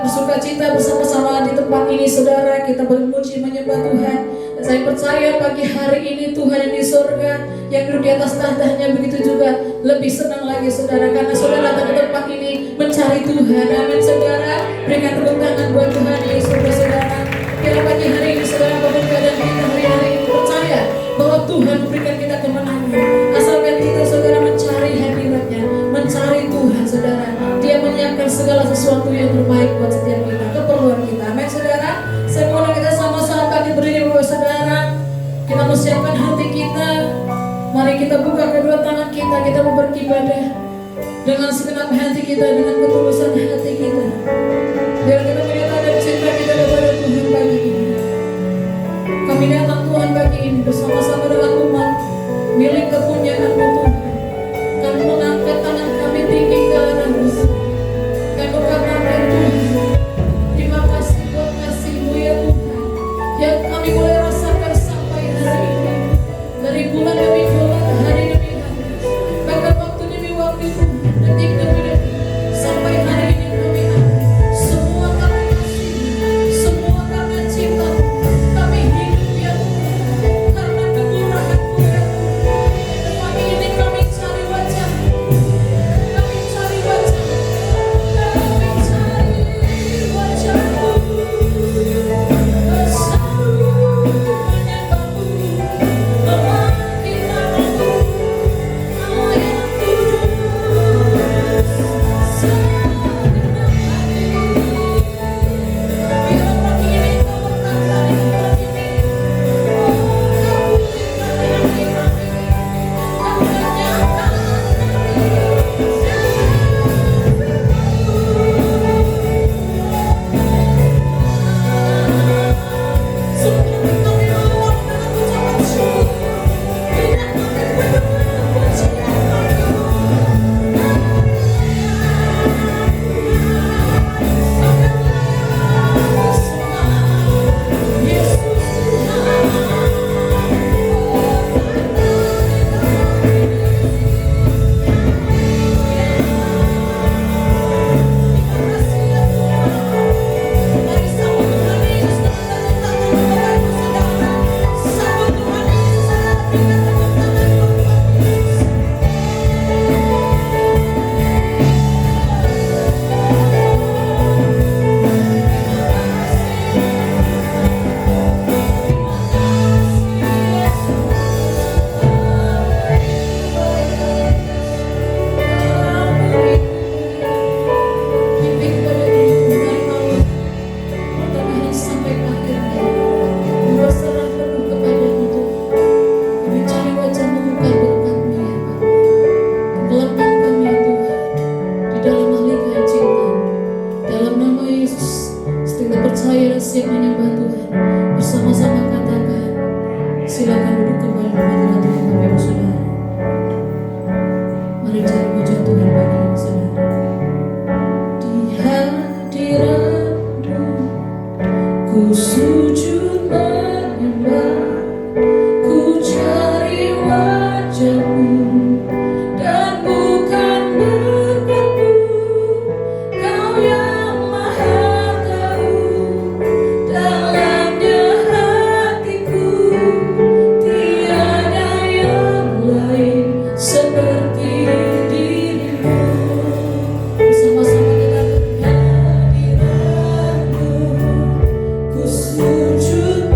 bersuka cita bersama-sama di tempat ini saudara. Kita bermuji menyembah Tuhan. Dan saya percaya pagi hari ini Tuhan yang di surga, yang duduk di atas tahtanya, begitu juga lebih senang lagi saudara, karena saudara datang ke tempat ini mencari Tuhan. Amin saudara. Berikan tepuk tangan buat Tuhan di surga saudara. Kira pagi hari ini saudara, apapun keadaan kita hari-hari ini, percaya bahwa Tuhan memberikan kita kemenangan. Asalkan kita saudara mencari hadiratnya, mencari Tuhan saudara. Dia menyiapkan segala sesuatu yang terbaik buat setiap kita, keperluan kita. Amin saudara. Semua kita sama-sama bangkit berdiri bahwa saudara, kita persiapkan hati kita. Mari kita buka kedua tangan kita mau beribadah dengan segenap hati kita, dengan ketulusan hati kita. Biar kita menyatakan cinta kita kepada Tuhan pagi ini. Kami datang Tuhan pagi ini bersama-sama dengan umat milik kepunyaan-Mu Tuhan. Kami mengangkat tangan kami tinggi ke arah-Mu. Kami berkata Tuhan, terima kasih buat kasih-Mu ya Tuhan, yang kami boleh rasakan sampai hari ini. Dari bulan demi bulan, hari demi hari, bahkan waktu demi waktu, detik demi detik, sampai hari ini kami ada. Semua karena kasih-Mu, semua karena cinta. Kami hidup ya Tuhan, karena kemurahan-Mu ya Tuhan. Dan pagi ini kami cari wajah-Mu, kami cari wajah-Mu, kami cari wajah-Mu. Bersama menyembah-Mu, memanggil nama-Mu, Allah yang kudus. Segenap hati, biar pagi ini Kau berkata di tempat ini, oh Kau pulihkan hati kami, Kau lenyapkan kami. Seperti kami mohon dengan ucapan syukur, biar kami penuh pujian Padamu. Yesus Tuhan, mari sambut Tuhan Yesus dengan tepuk tangan Bapak Ibu Saudara. Sambut Tuhan Yesus, saudara, berikan tepuk tangan buat Tuhan Yesus. Pimpin kepada dirimu dari awal pertengahan sampai akhirnya. Berserah penuh kepadamu Tuhan. Kami cari wajah-Mu, bukan berkat-Mu ya Bapa. Tenggelamkan kami ya Tuhan di dalam lingkaran cinta. Dalam nama Yesus, setia percaya dan siap menyembah Tuhan. Bersama-sama katakan, silakan duduk kembali di hadirat Tuhan Bapak Ibu Saudara. Mari cari wajah Tuhan bagi ini saudara. Di hadirat-Mu ku sujud menyembah, ku cari wajah-Mu, dan bukan berkat-Mu. Kau yang maha tahu dalamnya hatiku, tiada yang lain seperti dirimu. Bersama-sama kita hadirat-Mu, ku sujud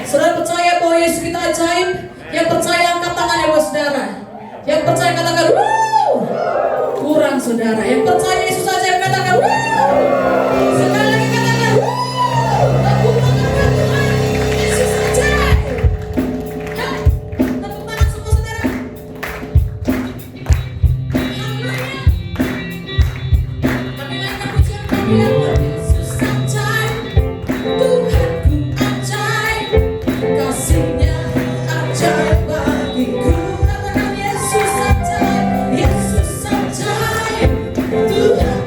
Saudara percaya bahwa Yesus kita ajaib? Yang percaya angkat tangannya buat saudara. Yang percaya katakan wuh. Kurang saudara. Yang percaya Yesus ajaib katakan wuh. Sekali lagi katakan wuh. Tepuk tangan buat Tuhan. Yesus ajaib. Hai, tepuk tangan semua saudara. Haleluya. Kami naikkan pujian kami yang buat Yesus ajaib. Tuhanku ajaib. Kasih-Nya ajaib bagiku. Katakan Yesus ajaib. Yesus ajaib. Tuhan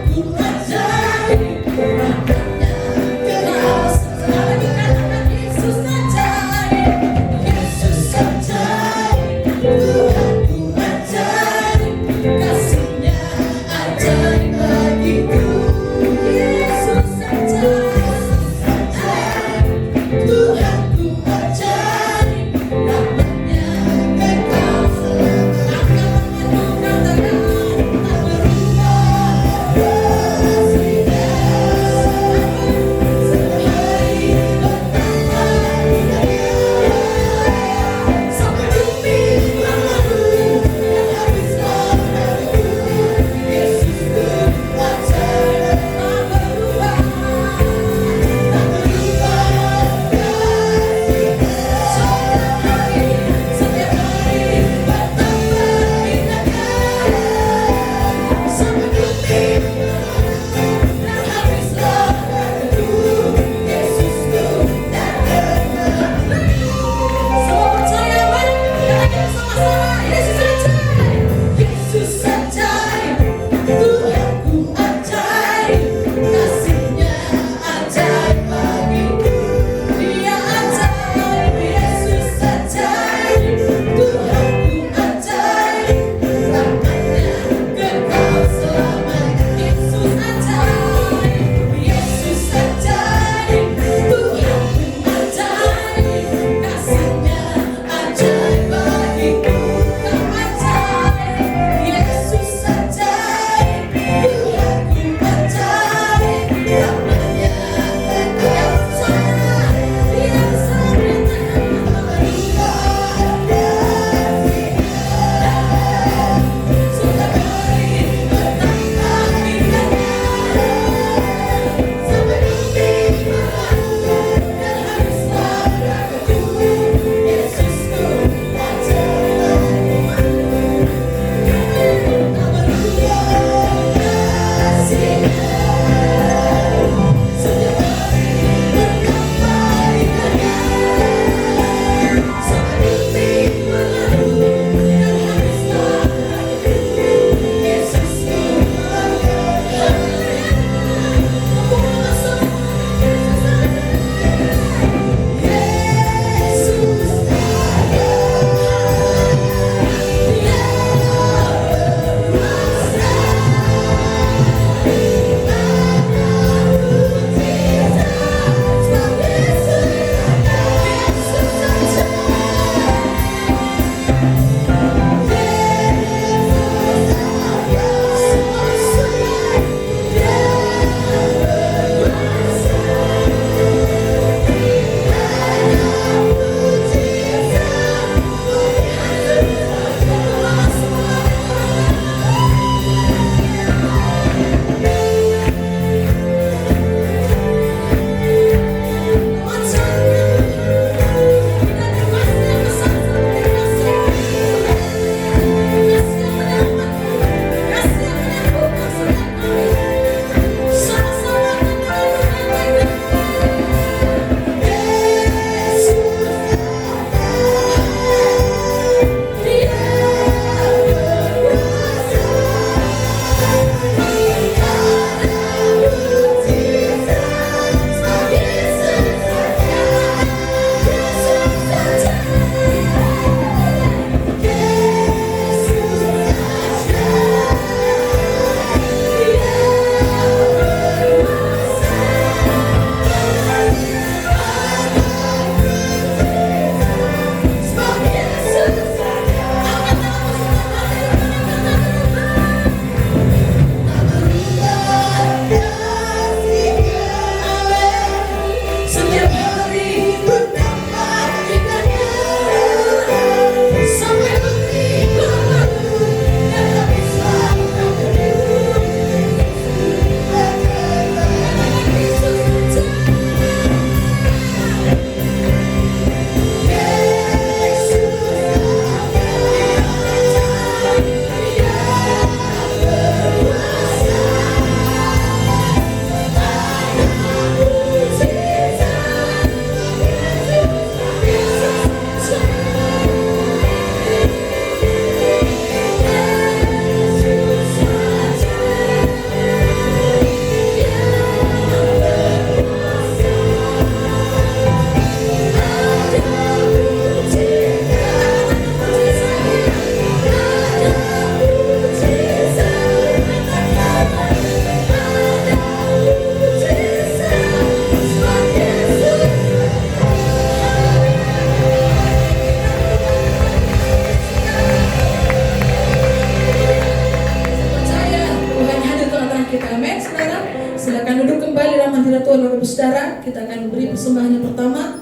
saudara, kita akan beri persembahan yang pertama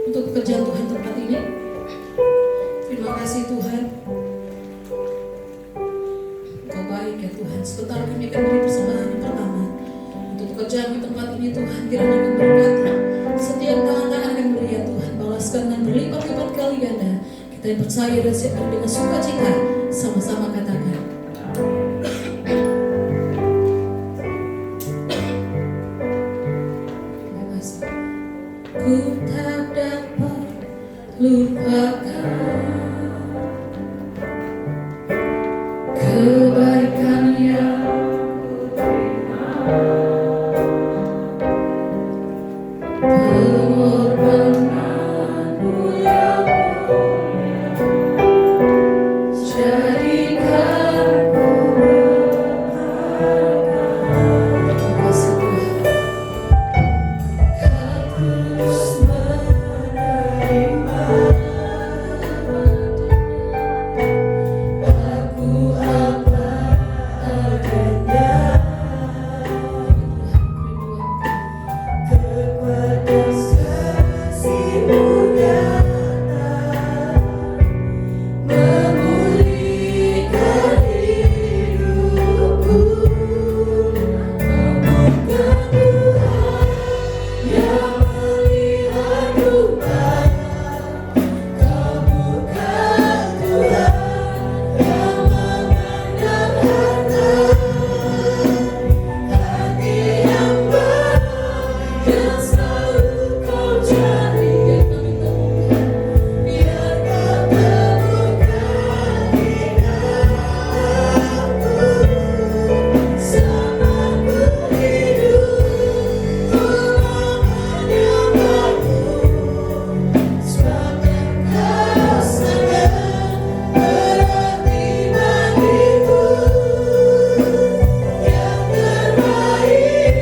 untuk pekerjaan Tuhan tempat ini. Terima kasih Tuhan, Engkau baik ya Tuhan. Sebentar kami akan beri persembahan yang pertama untuk pekerjaan di tempat ini. Tuhan kiranya akan berkati setiap tangan-tangan akan beri ya Tuhan, balaskan dengan berlipat-lipat kali ganda. Kita yang percaya dan siap dengan sukacita, sama-sama katakan. Terima kasih. Ku tak dapat lupakan kebaikan yang pengorbananmu yang mulia, jadikan ku berharga. Terima kasih Tuhan. Kau terus menerima aku apa adanya. Kekuatan kasih-Mu nyata memulihkan hidupku. Amunkan Tuhan yang melihat rupanya, Kau bukan Tuhan yang memandang harta. Hati yang baik yang selalu Kau cari, biar Kau temukan di dalamku. Selama ku hidup, ku menyembah-Mu, sebab Engkau sangat berarti bagiku. Yang terbaik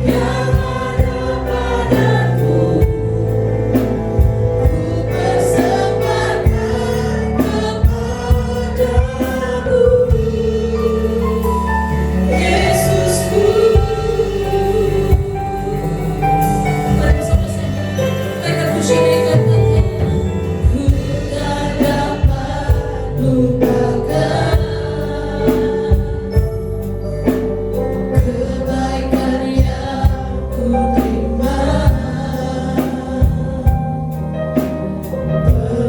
yang ada padaku, ku persembahkan kepadamu. Yesusku, mari sama-sama naikkan puji ini katakan, ku tak dapat lupakan kebaikan yang ku terima,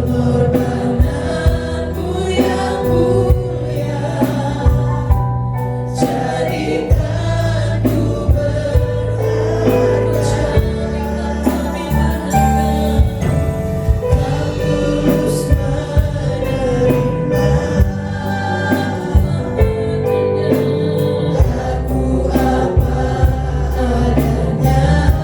pengorbananmu yang mulia, jadikan ku berharga, jadikan kami berharga. Kau terus menerima aku apa adanya.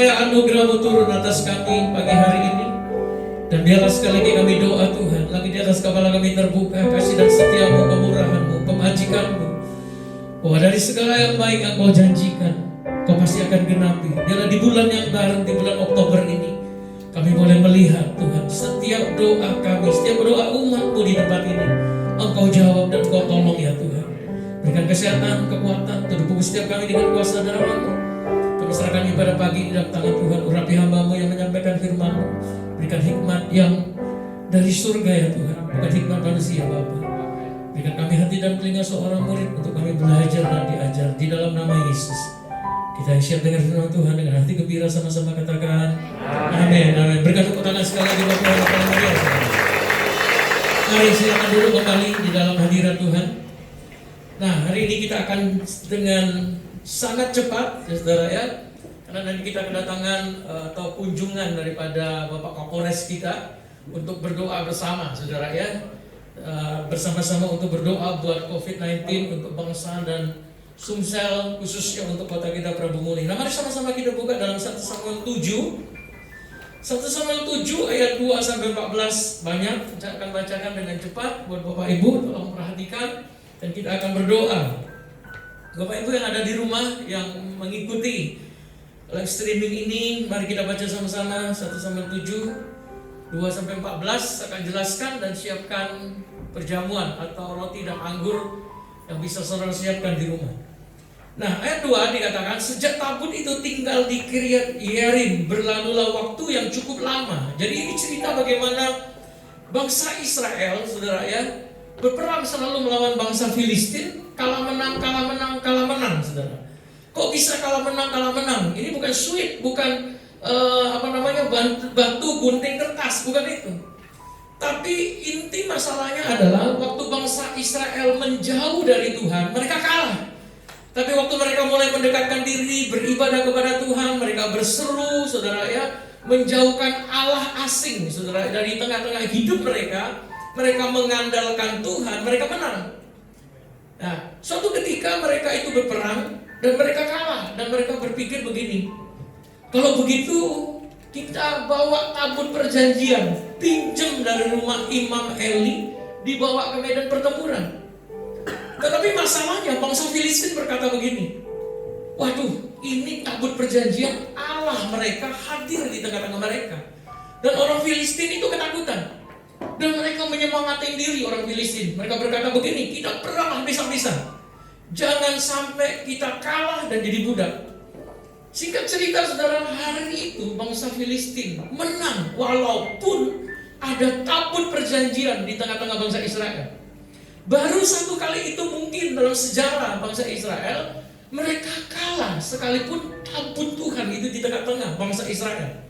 supaya anugerah-Mu turun atas kami pagi hari ini. Dan biarlah sekali lagi kami doa Tuhan, lagi di atas kepala kami terbuka kasih dan setia-Mu, kemurahan-Mu, kebajikan-Mu, bahwa dari segala yang baik yang Kau janjikan, Kau pasti akan genapi. Biarlah di bulan yang baru, di bulan Oktober ini, kami boleh melihat Tuhan, setiap doa kami, setiap doa umat-Mu di tempat ini, Engkau jawab dan Engkau tolong ya Tuhan. Berikan kesehatan, kekuatan, tubuh setiap kami dengan kuasa darah-Mu. Kami serahkan ibadah pagi di dalam tangan Tuhan. Urapi hamba-Mu yang menyampaikan firman-Mu. Berikan hikmat yang dari surga ya Tuhan, bukan hikmat manusia Bapa. Berikan kami hati dan telinga seorang murid untuk kami belajar dan diajar di dalam nama Yesus. Kita siap dengar firman Tuhan dengan hati gembira, sama-sama katakan amin. Amin. Berikan tepuk tangan sekali lagi buat Tuhan yang mulia. Mari silakan dulu kembali di dalam hadirat Tuhan. Nah, hari ini kita akan dengan sangat cepat, ya saudara ya, karena nanti kita kedatangan atau kunjungan daripada Bapak Kapolres kita untuk berdoa bersama, saudara ya, bersama-sama untuk berdoa buat COVID-19 untuk bangsa dan Sumsel, khususnya untuk kota kita Prabu Muli. Nah, mari sama-sama kita buka dalam 1 Samuel 7. 1 Samuel 7 ayat 2 sampai 14 banyak, saya akan bacakan dengan cepat buat Bapak Ibu, tolong perhatikan. Dan kita akan berdoa. Bapak Ibu yang ada di rumah yang mengikuti live streaming ini, mari kita baca sama-sama 1 Samuel 7 2 sampai 14. Akan jelaskan dan siapkan perjamuan atau roti dan anggur yang bisa saudara siapkan di rumah. Nah, ayat 2 dikatakan, sejak tabut itu tinggal di Kiryat Yearim, berlalulah waktu yang cukup lama. Jadi ini cerita bagaimana bangsa Israel, saudara ya, berperang selalu melawan bangsa Filistin, kalah menang, saudara. Kok bisa kalah menang? Ini bukan sweet, bukan batu gunting kertas, bukan itu. Tapi inti masalahnya adalah waktu bangsa Israel menjauh dari Tuhan, mereka kalah. Tapi waktu mereka mulai mendekatkan diri, beribadah kepada Tuhan, mereka berseru, saudara ya, menjauhkan Allah asing, saudara, dari tengah-tengah hidup mereka. Mereka mengandalkan Tuhan, mereka menang. Nah, suatu ketika mereka itu berperang dan mereka kalah, dan mereka berpikir begini, kalau begitu kita bawa tabut perjanjian, pinjam dari rumah Imam Eli, dibawa ke medan pertempuran. Tetapi masalahnya bangsa Filistin berkata begini, waduh, ini tabut perjanjian Allah mereka hadir di tengah-tengah mereka. Dan orang Filistin itu ketakutan. Dan mereka menyemangati diri orang Filistin. Mereka berkata begini, kita perang habis-habisan, jangan sampai kita kalah dan jadi budak. Singkat cerita saudara, hari itu bangsa Filistin menang walaupun ada tabut perjanjian di tengah-tengah bangsa Israel. Baru satu kali itu mungkin dalam sejarah bangsa Israel mereka kalah sekalipun tabut Tuhan itu di tengah-tengah bangsa Israel.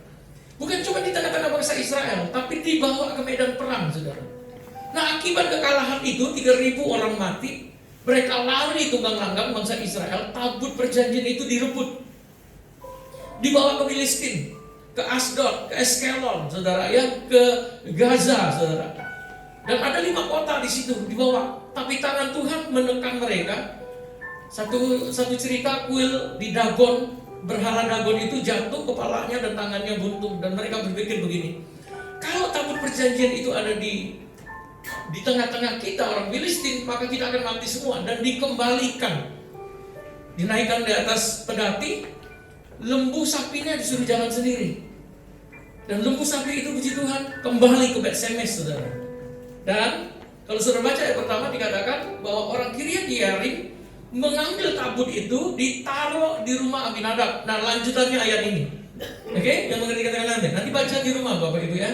Bukan cuma di tengah-tengah bangsa Israel, tapi dibawa ke medan perang, saudara. Nah, akibat kekalahan itu 3.000 orang mati. Mereka lari tunggang langgang bangsa Israel. Tabut perjanjian itu direbut, dibawa ke Filistin, ke Asdod, ke Eskelon, saudara ya, ke Gaza, saudara. Dan ada 5 kota di situ dibawa. Tapi tangan Tuhan menekan mereka. Satu cerita, kuil di Dagon, berhala Dagon itu jatuh, kepalanya dan tangannya buntung. Dan mereka berpikir begini, kalau tabut perjanjian itu ada di tengah-tengah kita orang Filistin, maka kita akan mati semua. Dan dikembalikan, dinaikkan di atas pedati, lembu sapinya disuruh jalan sendiri. Dan lembu sapi itu, puji Tuhan, kembali ke Bet Semes, saudara. Dan kalau saudara baca ayat pertama dikatakan bahwa orang Kiryat Yearim mengambil tabut itu, ditaruh di rumah Abinadab. Nah, lanjutannya ayat ini. Oke, yang mengerti katakan amin. Nanti baca di rumah Bapak Ibu ya.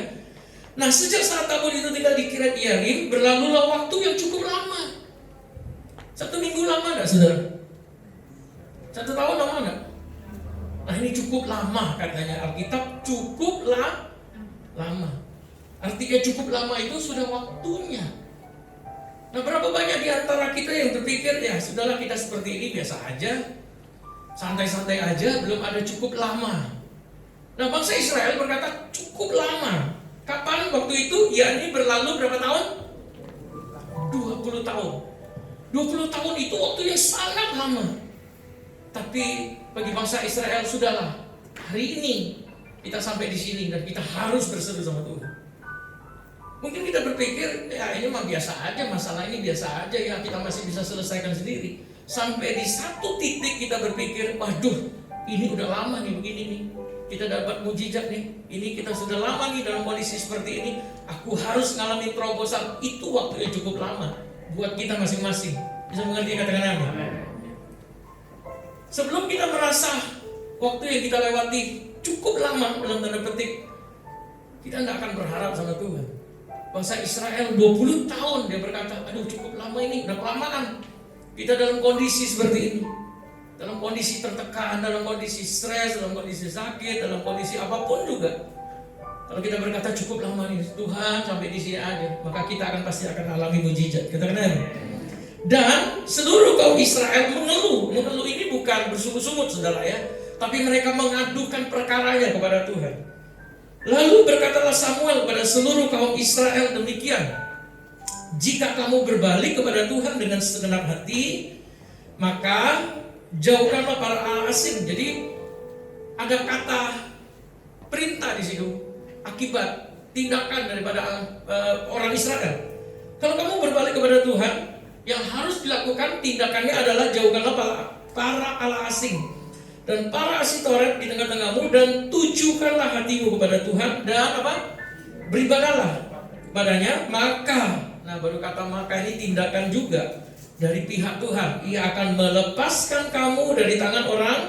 Nah, sejak saat tabut itu tinggal di Kiryat Yearim, berlalulah waktu yang cukup lama. 1 minggu lama enggak, saudara? 1 tahun lama enggak? Nah, ini cukup lama katanya Alkitab, cukup lama. Artinya cukup lama itu sudah waktunya. Nah, berapa banyak di antara kita yang berpikir, ya sudahlah kita seperti ini biasa aja, santai-santai aja, belum ada cukup lama. Nah, bangsa Israel berkata cukup lama. Kapan waktu itu? Yakni berlalu berapa tahun? 20 tahun. 20 tahun itu waktu yang sangat lama. Tapi bagi bangsa Israel, sudahlah, hari ini kita sampai di sini dan kita harus berseru sama Tuhan. Mungkin kita berpikir, ya ini mah biasa aja, masalah ini biasa aja ya, kita masih bisa selesaikan sendiri. Sampai di satu titik kita berpikir, waduh, ini udah lama nih begini nih. Kita dapat mujizat nih, ini kita sudah lama nih dalam kondisi seperti ini. Aku harus ngalamin terobosan. Itu waktu yang cukup lama buat kita masing-masing. Bisa mengerti katakan amin? Sebelum kita merasa waktu yang kita lewati cukup lama dalam tanda petik, kita tidak akan berharap sama Tuhan. Bangsa Israel 20 tahun dia berkata, aduh cukup lama ini, udah kelamaan. Kita dalam kondisi seperti ini, dalam kondisi tertekan, dalam kondisi stres, dalam kondisi sakit, dalam kondisi apapun juga. Kalau kita berkata cukup lama nih, Tuhan sampai di sini aja, maka kita pasti akan alami mujizat. Katakan amin. Dan seluruh kaum Israel mengeluh ini bukan bersungut-sungut saudara ya, tapi mereka mengadukan perkaranya kepada Tuhan. Lalu berkatalah Samuel kepada seluruh kaum Israel demikian, jika kamu berbalik kepada Tuhan dengan segenap hati, maka jauhkanlah para Allah asing. Jadi ada kata perintah di situ, akibat tindakan daripada orang Israel. Kalau kamu berbalik kepada Tuhan, yang harus dilakukan tindakannya adalah jauhkanlah para Allah asing dan para Asitoret di tengah-tengahmu, dan tujukanlah hatimu kepada Tuhan dan beribadahlah padanya. Maka, baru kata maka ini tindakan juga dari pihak Tuhan. Ia akan melepaskan kamu dari tangan orang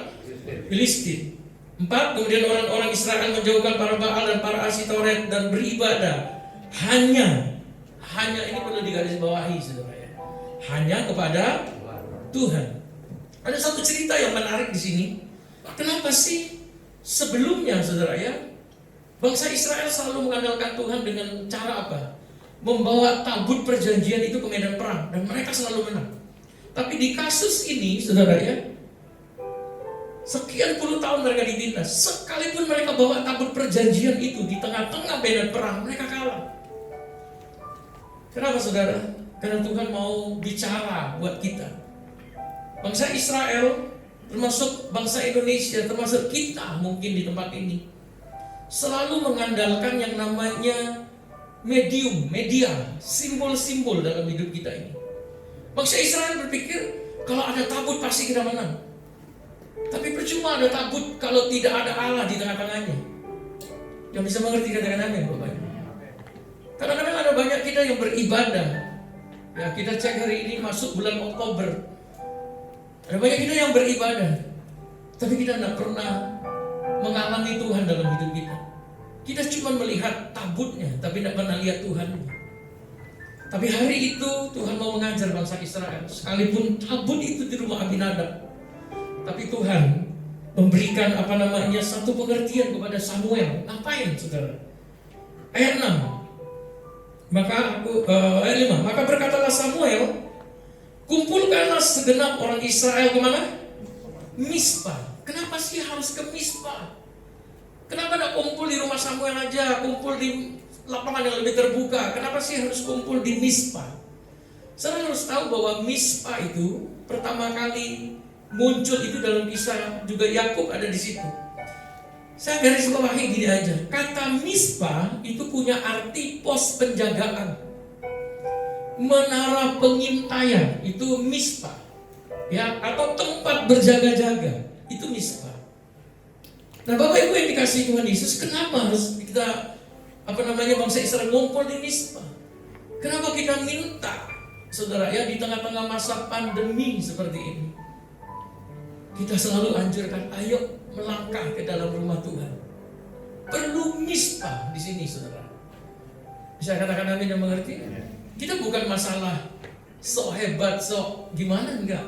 Filistin. 4. Kemudian orang-orang Israel menjauhkan para Baal dan para Asitoret dan beribadah hanya ini perlu digarisbawahi saudara ya, hanya kepada Tuhan. Ada satu cerita yang menarik di sini. Kenapa sih sebelumnya saudara ya, bangsa Israel selalu mengandalkan Tuhan dengan cara apa? Membawa tabut perjanjian itu ke medan perang, dan mereka selalu menang. Tapi di kasus ini saudara ya, sekian puluh tahun mereka ditindas, sekalipun mereka bawa tabut perjanjian itu di tengah-tengah medan perang, mereka kalah. Kenapa saudara? Karena Tuhan mau bicara buat kita. Bangsa Israel, termasuk bangsa Indonesia, termasuk kita mungkin di tempat ini, selalu mengandalkan yang namanya media, simbol-simbol dalam hidup kita ini. Bangsa Israel berpikir kalau ada tabut pasti kita menang. Tapi percuma ada tabut kalau tidak ada Allah di tengah-tengahnya. Yang bisa mengerti katakan amin Bapak. Kadang-kadang ada banyak kita yang beribadah. Ya, kita cek hari ini masuk bulan Oktober. Ada banyak kita yang beribadah, tapi kita tidak pernah mengalami Tuhan dalam hidup kita. Kita cuma melihat tabutnya, tapi tidak pernah lihat Tuhannya. Tapi hari itu Tuhan mau mengajar bangsa Israel, sekalipun tabut itu di rumah Abinadab, tapi Tuhan memberikan satu pengertian kepada Samuel. Ngapain saudara? Ayat 6. Ayat 5. Maka berkatalah Samuel, kumpulkanlah segenap orang Israel kemana? Mispa. Kenapa sih harus ke Mispa? Kenapa tidak kumpul di rumah Samuel aja, kumpul di lapangan yang lebih terbuka? Kenapa sih harus kumpul di Mispa? Saya harus tahu bahwa Mispa itu pertama kali muncul itu dalam kisah juga Yakub ada di situ. Saya garis bawahi gini aja. Kata Mispa itu punya arti pos penjagaan, menara pengintaian, itu Mispa. Ya, atau tempat berjaga-jaga, itu Mispa. Nah, Bapak Ibu yang dikasihi Tuhan Yesus, kenapa harus kita bangsa Israel ngumpul di Mispa? Kenapa kita minta saudara ya di tengah-tengah masa pandemi seperti ini? Kita selalu anjurkan, ayo melangkah ke dalam rumah Tuhan. Perlu Mispa di sini, saudara. Bisa katakan amin yang mengerti? Kita bukan masalah sok hebat, sok gimana, enggak.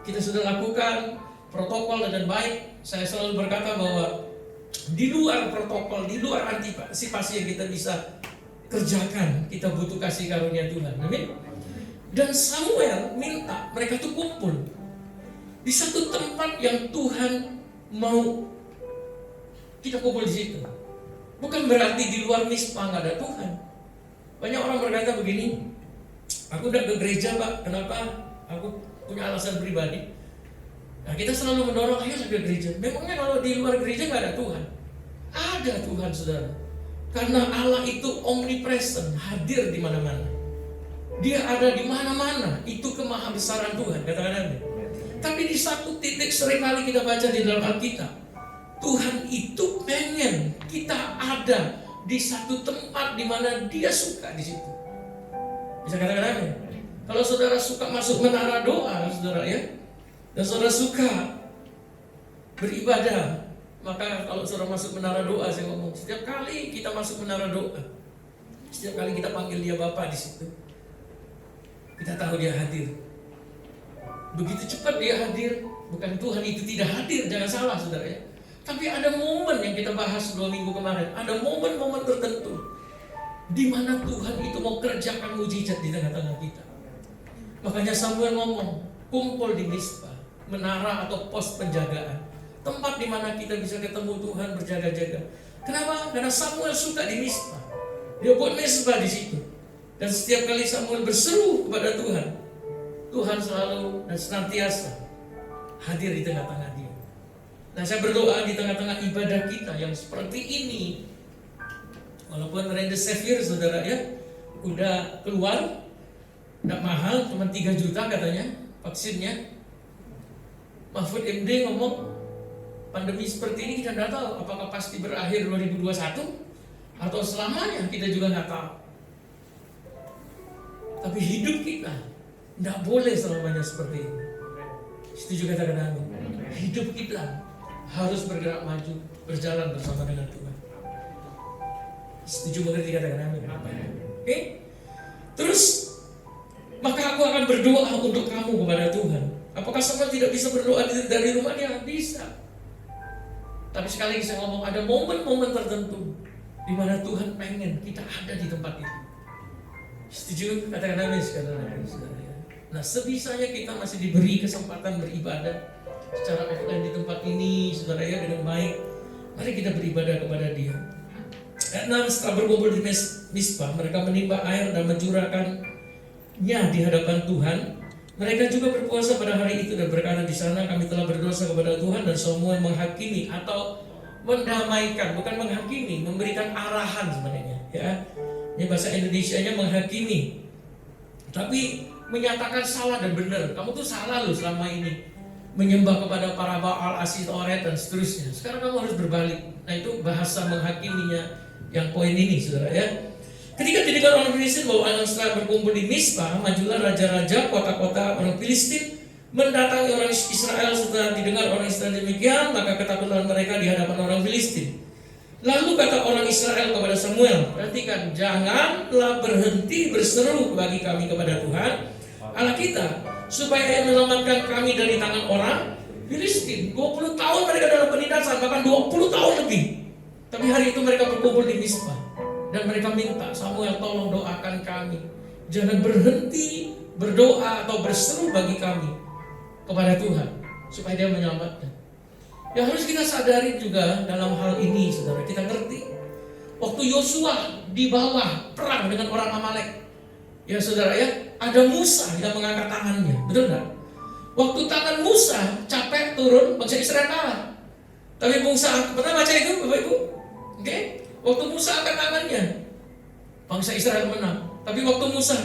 Kita sudah lakukan protokol dengan baik. Saya selalu berkata bahwa di luar protokol, di luar antisipasi yang kita bisa kerjakan, kita butuh kasih karunia Tuhan. Amin. Dan Samuel minta mereka tuh kumpul di satu tempat yang Tuhan mau kita kumpul di situ. Bukan berarti di luar Mispa nggak ada Tuhan. Banyak orang berkata begini, aku udah ke gereja Pak, kenapa? Aku punya alasan pribadi. Nah, kita selalu mendorong, ayo ke gereja. Memangnya kalau di luar gereja nggak ada Tuhan? Ada Tuhan, saudara. Karena Allah itu omnipresent, hadir di mana-mana. Dia ada di mana-mana. Itu kemahabesaran Tuhan, katakan amin. Tapi di satu titik seringkali kita baca di dalam Alkitab, Tuhan itu pengen kita ada di satu tempat di mana Dia suka di situ. Bisa katakan amin. Kalau saudara suka masuk menara doa, saudara ya, dan saudara suka beribadah, maka kalau saudara masuk menara doa, saya ngomong, setiap kali kita masuk menara doa, setiap kali kita panggil Dia Bapa di situ, kita tahu Dia hadir. Begitu cepat Dia hadir. Bukan Tuhan itu tidak hadir, jangan salah saudara ya. Tapi ada momen yang kita bahas 2 minggu kemarin. Ada momen-momen tertentu di mana Tuhan itu mau kerjakan mujizat di tengah-tengah kita. Makanya Samuel ngomong, kumpul di Mizpah, menara atau pos penjagaan, tempat di mana kita bisa ketemu Tuhan, berjaga-jaga. Kenapa? Karena Samuel suka di Mizpah. Dia buat Mizpah di situ. Dan setiap kali Samuel berseru kepada Tuhan, Tuhan selalu dan senantiasa hadir di tengah-tengah dia. Nah, saya berdoa di tengah-tengah ibadah kita yang seperti ini, walaupun Remdesivir saudara ya udah keluar, nggak mahal, cuma 3 juta katanya vaksinnya. Mahfud MD ngomong, pandemi seperti ini kita nggak tahu apakah pasti berakhir 2021 atau selamanya, kita juga nggak tahu. Tapi hidup kita nggak boleh selamanya seperti ini. Setuju katakan amin. Hidup kita harus bergerak maju, berjalan bersama dengan Tuhan. Setuju mengerti katakan amin. Oke? Terus maka aku akan berdoa untuk kamu kepada Tuhan. Apakah semua tidak bisa berdoa dari rumahnya? Bisa. Tapi sekali lagi saya ngomong, ada momen-momen tertentu di mana Tuhan pengen kita ada di tempat itu. Setuju? Katakan amin sekali lagi, saudara. Nah, sebisanya kita masih diberi kesempatan beribadah secara offline di tempat ini, saudara ya, dengan baik. Mari kita beribadah kepada Dia. Ayat 6, setelah berkumpul di Mizpah, mereka menimba air dan mencurahkannya di hadapan Tuhan. Mereka juga berpuasa pada hari itu dan berkata, di sana kami telah berdosa kepada Tuhan, dan semua menghakimi atau mendamaikan, bukan menghakimi, memberikan arahan sebenarnya ya. Ini bahasa Indonesianya menghakimi, tapi menyatakan salah dan benar. Kamu tuh salah loh selama ini menyembah kepada para Baal, Asitoret dan seterusnya. Sekarang kamu harus berbalik. Nah, itu bahasa menghakiminya yang poin ini, saudara ya. Ketika didengar orang Filistin bahwa anak setelah berkumpul di Mizpah, majulah raja-raja kota-kota orang Filistin mendatangi orang Israel. Setelah didengar orang Israel demikian, maka ketakutan mereka di hadapan orang Filistin. Lalu kata orang Israel kepada Samuel, perhatikan, janganlah berhenti berseru bagi kami kepada Tuhan Allah kita, supaya Ia menyelamatkan kami dari tangan orang Filistin. 20 tahun mereka dalam penindasan, bahkan 20 tahun lebih. Tapi hari itu mereka berkumpul di Mizpah, dan mereka minta, Samuel tolong doakan kami, jangan berhenti berdoa atau berseru bagi kami kepada Tuhan, supaya Dia menyelamatkan. Yang harus kita sadari juga dalam hal ini, saudara, kita ngerti waktu Yosua di bawah perang dengan orang Amalek, ya saudara ya, ada Musa yang mengangkat tangannya, betul nggak? Waktu tangan Musa capek turun, bangsa Israel kalah. Tapi Musa, pernah baca itu Bapak Ibu? Oke? Waktu Musa angkat tangannya, bangsa Israel menang. Tapi waktu Musa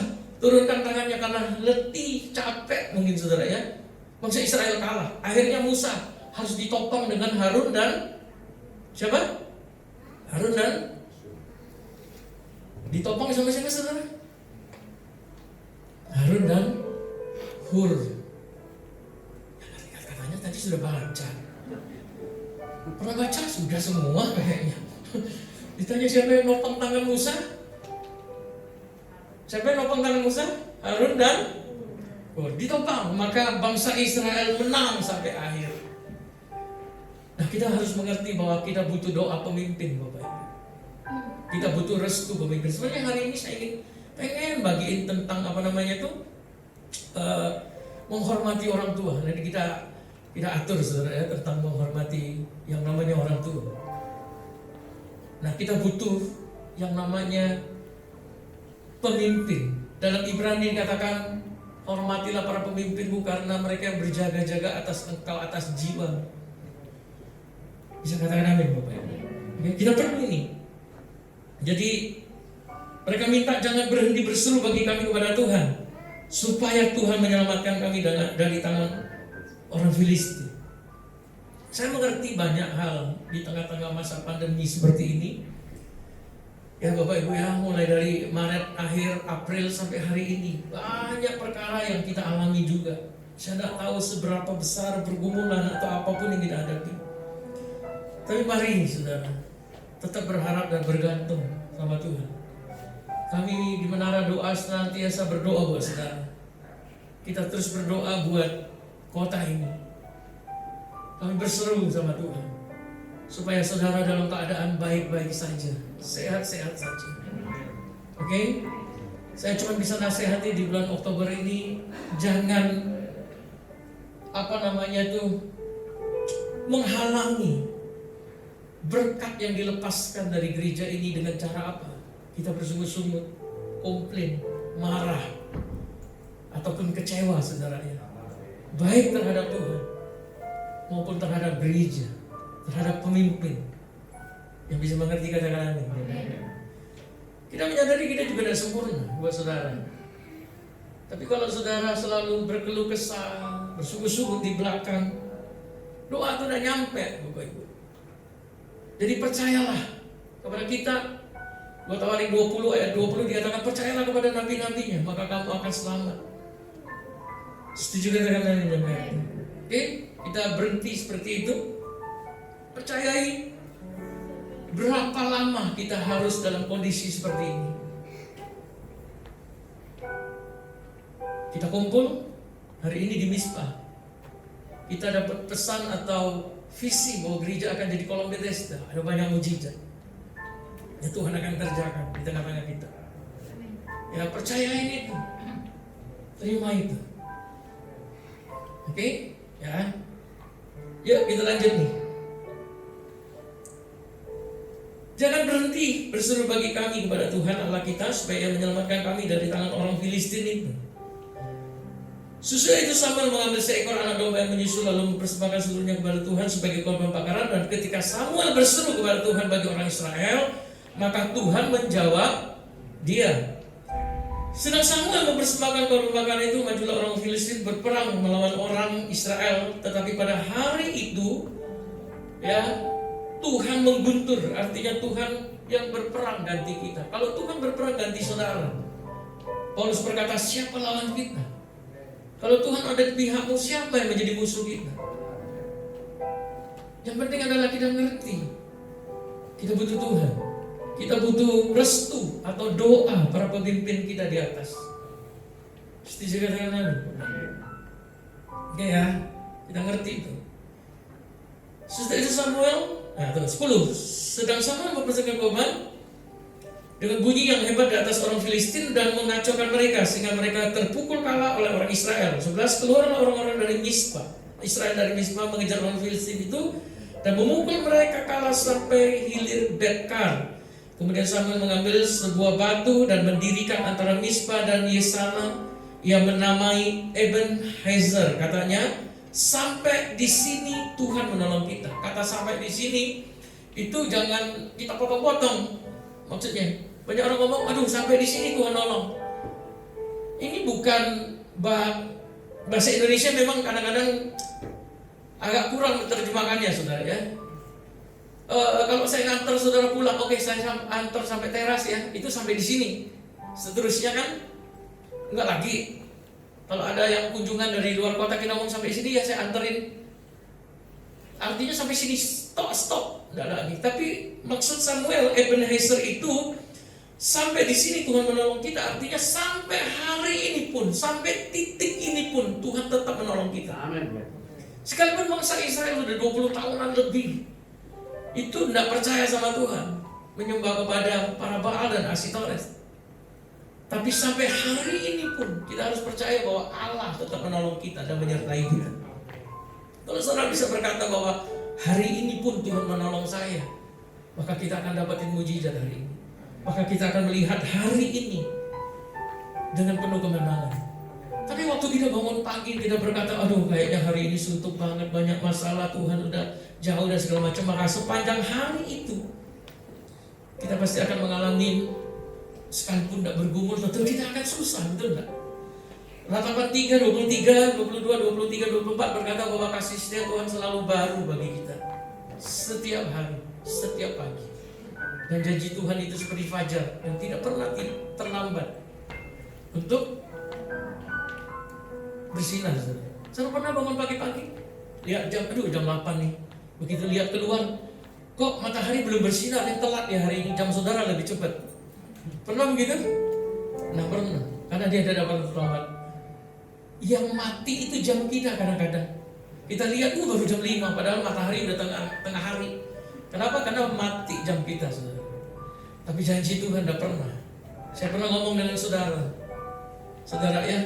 turunkan tangannya karena letih, capek mungkin saudara ya, bangsa Israel kalah. Akhirnya Musa harus ditopang dengan Harun dan siapa? Harun dan ditopang sama siapa saudara? Harun dan Hur. Katanya tadi sudah baca. Pernah baca? Sudah semua kayaknya. Ditanya siapa yang nopang tangan Musa? Siapa yang nopang tangan Musa? Harun dan Hur. Ditopang, maka bangsa Israel menang sampai akhir. Nah, kita harus mengerti bahwa kita butuh doa pemimpin, Bapak Ibu. Kita butuh restu pemimpin. Sebenarnya hari ini saya pengen bagiin tentang menghormati orang tua. Jadi kita atur saudara ya, tentang menghormati yang namanya orang tua. Nah, kita butuh yang namanya pemimpin. Dalam Ibrani dikatakan Hormatilah para pemimpinmu karena mereka yang berjaga-jaga atas engkau, atas jiwa. Bisa katakan amin Bapak Ibu. Oke, kita perlu ini. Jadi mereka minta jangan berhenti berseru bagi kami kepada Tuhan, supaya Tuhan menyelamatkan kami dari tangan orang Filistin. Saya mengerti banyak hal di tengah-tengah masa pandemi seperti ini. Ya Bapak Ibu ya, mulai dari Maret, akhir April sampai hari ini banyak perkara yang kita alami juga. Saya tidak tahu seberapa besar pergumulan atau apapun yang kita hadapi. Tapi mari saudara, tetap berharap dan bergantung sama Tuhan. Kami di Menara Doa senantiasa berdoa buat saudara. Kita terus berdoa buat kota ini. Kami berseru sama Tuhan supaya saudara dalam keadaan baik-baik saja, sehat-sehat saja. Oke? Saya cuma bisa nasihati di bulan Oktober ini, jangan menghalangi berkat yang dilepaskan dari gereja ini dengan cara apa? Kita bersungut-sungut, komplain, marah, ataupun kecewa saudaranya, baik terhadap Tuhan maupun terhadap gereja, terhadap pemimpin yang bisa mengerti kata-kata amin. Kita menyadari kita juga tidak sempurna buat saudara. Tapi kalau saudara selalu berkeluh kesah, bersungut-sungut di belakang, doa itu tidak nyampe Bapak Ibu. Jadi percayalah kepada kita. 2 Tawarik 20 ayat 20 dikatakan percayalah kepada nabi-nabinya maka kamu akan selamat. Setuju katakan amin. Oke, kita berhenti seperti itu. Percayai. Berapa lama kita harus dalam kondisi seperti ini? Kita kumpul hari ini di Mizpah. Kita dapat pesan atau visi bahwa gereja akan jadi kolam Bethesda. Ada banyak mujizat. Ya Tuhan akan kerjakan di tengah-tengah kita. Ya percayain itu. Terima itu. Oke? Ya. Yuk kita lanjut nih. Jangan berhenti berseru bagi kami kepada Tuhan Allah kita supaya menyelamatkan kami dari tangan orang Filistin itu. Sesudah itu Samuel mengambil seekor anak domba yang menyusul lalu mempersembahkan seluruhnya kepada Tuhan sebagai korban bakaran. Dan ketika Samuel berseru kepada Tuhan bagi orang Israel, maka Tuhan menjawab dia. Sedang Samuel mempersembahkan korban bakaran itu, majulah orang Filistin berperang melawan orang Israel. Tetapi pada hari itu, ya Tuhan mengguntur, artinya Tuhan yang berperang ganti kita. Kalau Tuhan berperang ganti saudara, Paulus berkata, siapa lawan kita? Kalau Tuhan ada di pihakmu, siapa yang menjadi musuh kita? Yang penting adalah kita ngerti, kita butuh Tuhan. Kita butuh restu atau doa para pemimpin kita di atas. Setuju katakan amin? Oke ya, kita ngerti itu. Setelah itu Samuel, 10. Sedang Samuel mempersembahkan korban dengan bunyi yang hebat di atas orang Filistin dan mengacaukan mereka sehingga mereka terpukul kalah oleh orang Israel. 11. Keluarlah orang-orang dari Mizpah. Israel dari Mizpah mengejar orang Filistin itu dan memukul mereka kalah sampai hilir Bet-kar. Kemudian Samuel mengambil sebuah batu dan mendirikan antara Mizpah dan Yesana. Ia menamai Ebenezer, katanya, sampai di sini Tuhan menolong kita. Kata sampai di sini itu jangan kita potong-potong. Maksudnya, banyak orang ngomong, aduh sampai di sini Tuhan nolong. Ini bukan bahasa Indonesia memang kadang-kadang agak kurang terjemahkannya, saudara ya. Kalau saya ngantar saudara pulang, oke, saya antar sampai teras ya, itu sampai di sini. Seterusnya kan enggak lagi. Kalau ada yang kunjungan dari luar kota kita ngomong sampai sini ya saya anterin. Artinya sampai sini stop, enggak lagi. Tapi maksud Samuel Ebenezer itu sampai di sini Tuhan menolong kita, artinya sampai hari ini pun, sampai titik ini pun Tuhan tetap menolong kita. Amin. Sekalipun bangsa Israel sudah 20 tahunan lebih itu tidak percaya sama Tuhan, menyembah kepada para Baal dan Asitoret. Tapi sampai hari ini pun kita harus percaya bahwa Allah tetap menolong kita dan menyertai kita. Kalau saudara bisa berkata bahwa hari ini pun Tuhan menolong saya, maka kita akan dapatin mujizat hari ini. Maka kita akan melihat hari ini dengan penuh kemenangan. Tapi waktu kita bangun pagi, kita berkata, aduh kayaknya hari ini suntuk banget, banyak masalah, Tuhan udah jauh dan segala macam. Maka sepanjang hari itu kita pasti akan mengalami, sekalipun tidak bergumul, tentu kita akan susah, betul tidak? Ratapan 3, 23, 22, 23, 24 berkata bahwa kasih setia Tuhan selalu baru bagi kita. Setiap hari, setiap pagi. Dan janji Tuhan itu seperti fajar yang tidak pernah terlambat untuk bersinar. Saya pernah bangun pagi-pagi, lihat jam 8 nih. Begitu lihat keluar, kok matahari belum bersinar, yang telat ya hari ini, jam saudara lebih cepat. Pernah begitu? Nah pernah, karena dia tidak dapat terlambat. Yang mati itu jam kita kadang-kadang. Kita lihat baru jam 5, padahal matahari udah tengah hari. Kenapa? Karena mati jam kita, saudara. Tapi janji Tuhan tidak pernah. Saya pernah ngomong dengan saudara ya,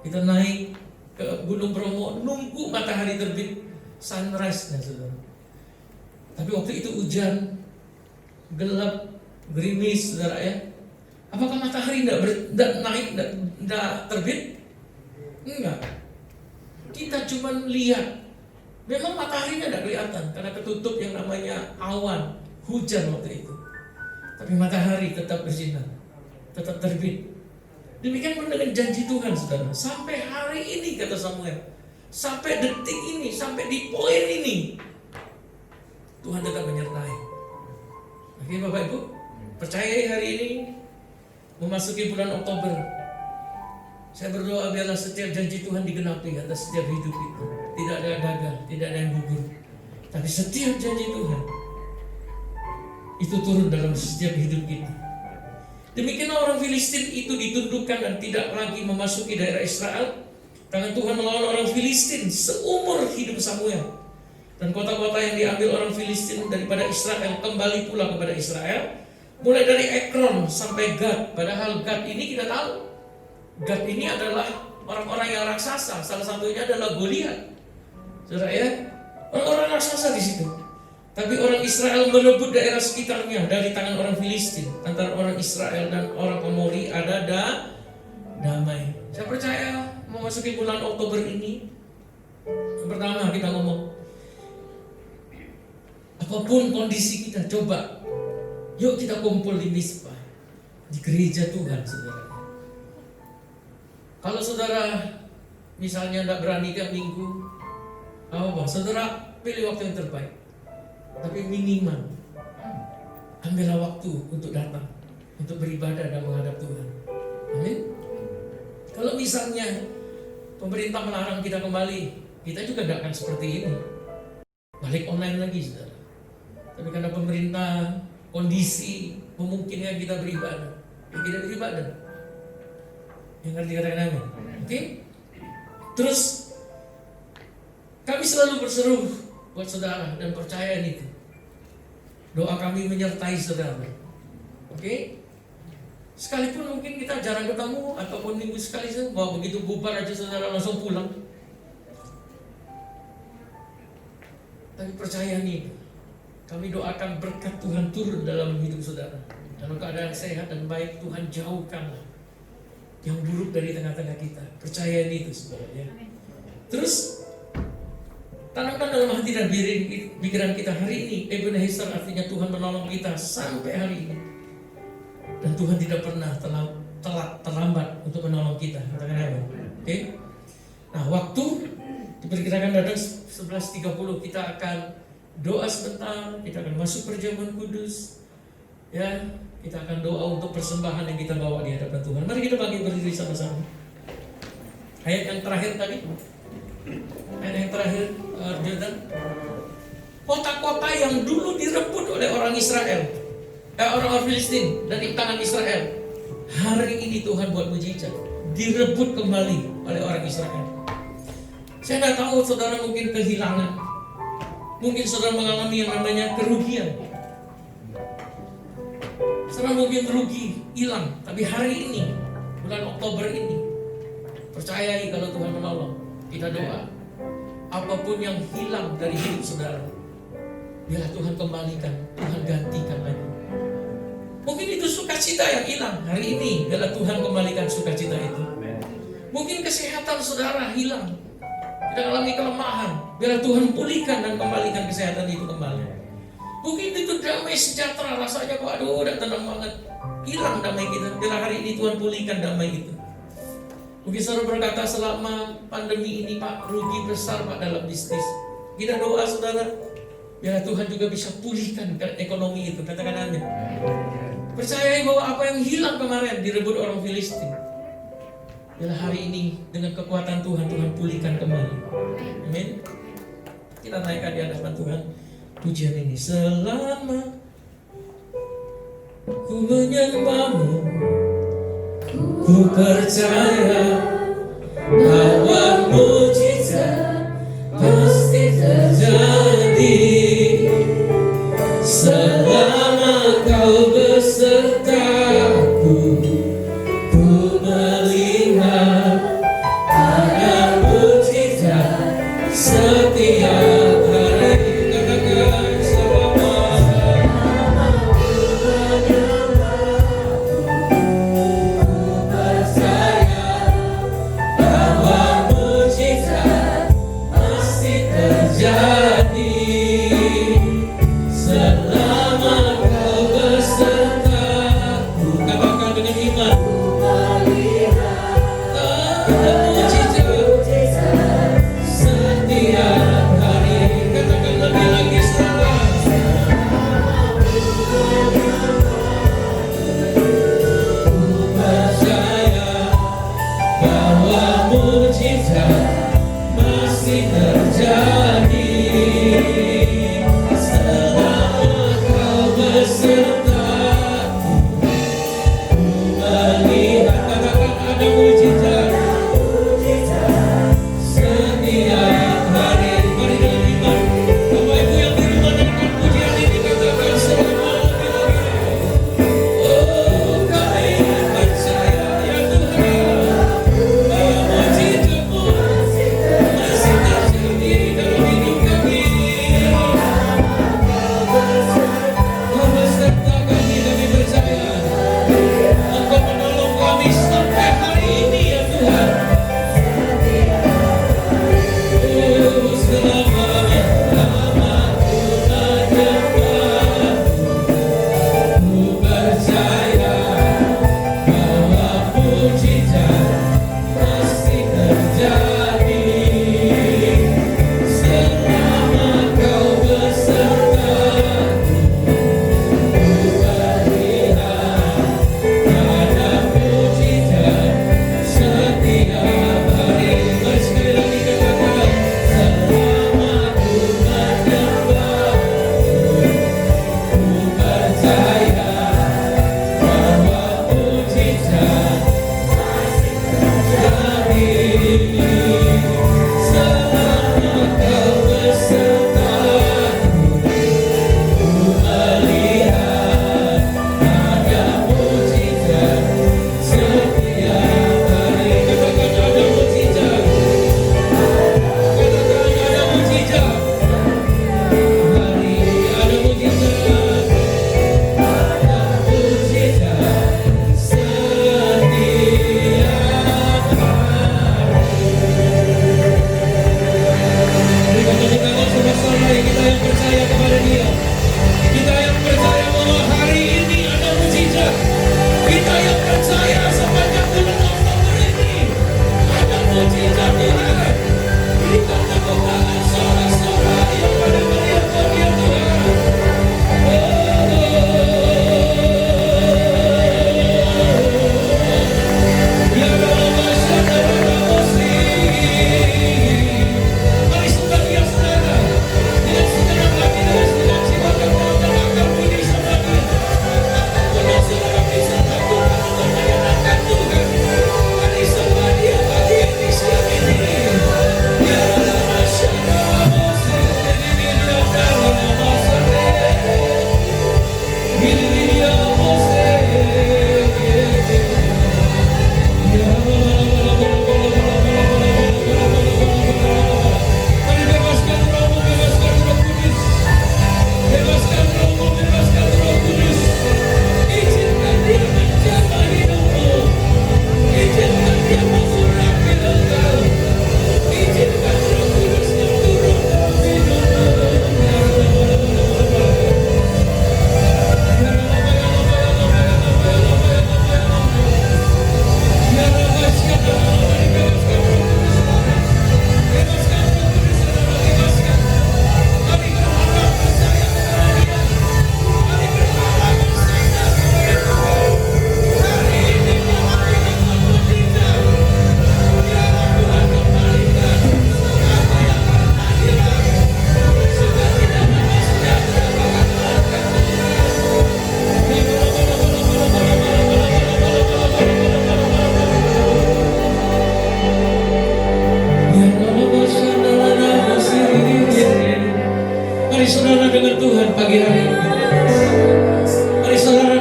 kita naik ke Gunung Bromo, nunggu matahari terbit, sunrise, saudara. Tapi waktu itu hujan, gelap, gerimis, saudara ya. Apakah matahari tidak naik, tidak terbit? Enggak. Kita cuma lihat. Memang mataharinya tidak kelihatan karena ketutup yang namanya awan, hujan waktu itu. Tapi matahari tetap bersinar, tetap terbit. Demikian pun dengan janji Tuhan, saudara. Sampai hari ini, kata Samuel, sampai detik ini, sampai di poin ini, Tuhan tetap menyertai. Oke Bapak Ibu, percayai hari ini memasuki bulan Oktober. Saya berdoa biarlah setiap janji Tuhan digenapi atas setiap hidup itu. Tidak ada yang gagal, tidak ada yang gugur. Tapi setiap janji Tuhan itu turun dalam setiap hidup kita. Demikianlah orang Filistin itu ditundukkan dan tidak lagi memasuki daerah Israel. Tangan Tuhan melawan orang Filistin seumur hidup Samuel. Dan kota-kota yang diambil orang Filistin daripada Israel kembali pula kepada Israel. Mulai dari Ekron sampai Gad. Padahal Gad ini kita tahu, Gad ini adalah orang-orang yang raksasa. Salah satunya adalah Goliat. Saudara ya, orang-orang raksasa di situ. Tapi orang Israel merebut daerah sekitarnya dari tangan orang Filistin. Antara orang Israel dan orang Amori ada damai. Saya percaya memasuki bulan Oktober ini, yang pertama kita ngomong, apapun kondisi kita, coba yuk kita kumpul di Mizpah, di gereja Tuhan, saudara. Kalau saudara misalnya tidak berani ke minggu, saudara pilih waktu yang terbaik. Tapi minimal ambillah waktu untuk datang, untuk beribadah dan menghadap Tuhan. Amin. Kalau misalnya pemerintah melarang kita kembali, kita juga tidak akan seperti ini, balik online lagi, saudara. Tapi karena pemerintah, kondisi memungkinkan kita beribadah, ya kita beribadah. Yang ngerti katakan amin. Oke? Terus kami selalu berseru buat saudara dan percaya itu. Doa kami menyertai saudara. Oke? Sekalipun mungkin kita jarang ketemu ataupun minggu sekali saja, bahwa begitu bubar aja saudara langsung pulang. Tapi percaya nih, kami doakan berkat Tuhan turun dalam hidup saudara. Dalam keadaan sehat dan baik, Tuhan jauhkanlah yang buruk dari tengah-tengah kita. Percaya itu saudara ya. Terus tanamkan dalam hati dan pikiran kita hari ini, Ebenezer artinya Tuhan menolong kita sampai hari ini. Dan Tuhan tidak pernah terlambat untuk menolong kita. Katakan amin. Oke? Nah, waktu diperkirakan datang 11.30 kita akan doa sebentar, kita akan masuk perjamuan kudus. Ya, kita akan doa untuk persembahan yang kita bawa di hadapan Tuhan. Mari kita berdiri sama-sama. Ayat yang terakhir tadi. Ayat yang terakhir, Jordan. Kota-kota yang dulu direbut oleh orang Israel, orang Filistin dari tangan Israel, hari ini Tuhan buat mujizat, direbut kembali oleh orang Israel. Saya tidak tahu saudara mungkin kehilangan, mungkin saudara mengalami yang namanya kerugian. Saudara mungkin rugi, hilang. Tapi hari ini, bulan Oktober ini, percayai kalau Tuhan menolong. Kita doa, apapun yang hilang dari hidup saudara, biarlah Tuhan kembalikan, Tuhan gantikan lagi. Mungkin itu sukacita yang hilang hari ini, biarlah Tuhan kembalikan sukacita itu. Mungkin kesehatan saudara hilang, kita alami kelemahan. Biarlah Tuhan pulihkan dan kembalikan kesehatan itu kembali. Mungkin itu damai sejahtera, rasanya kok aduh udah tenang banget. Hilang damai kita, biarlah hari ini Tuhan pulihkan damai itu. Mungkin saudara berkata selama pandemi ini Pak, rugi besar Pak dalam bisnis. Kita doa saudara, biarlah Tuhan juga bisa pulihkan ekonomi itu, katakan amin. Percayai bahwa apa yang hilang kemarin direbut orang Filistin, biarlah hari ini dengan kekuatan Tuhan, Tuhan pulihkan kembali. Amin. Kita naikkan di hadapan Tuhan pujian ini. Selama ku menyembahmu, ku percaya bahwa mujizat pasti terjadi. Selama kau besertaku, ku melihat ada mujizat setiap hari. Katakan selama ku menyembahmu, ku percaya bahwa mujizat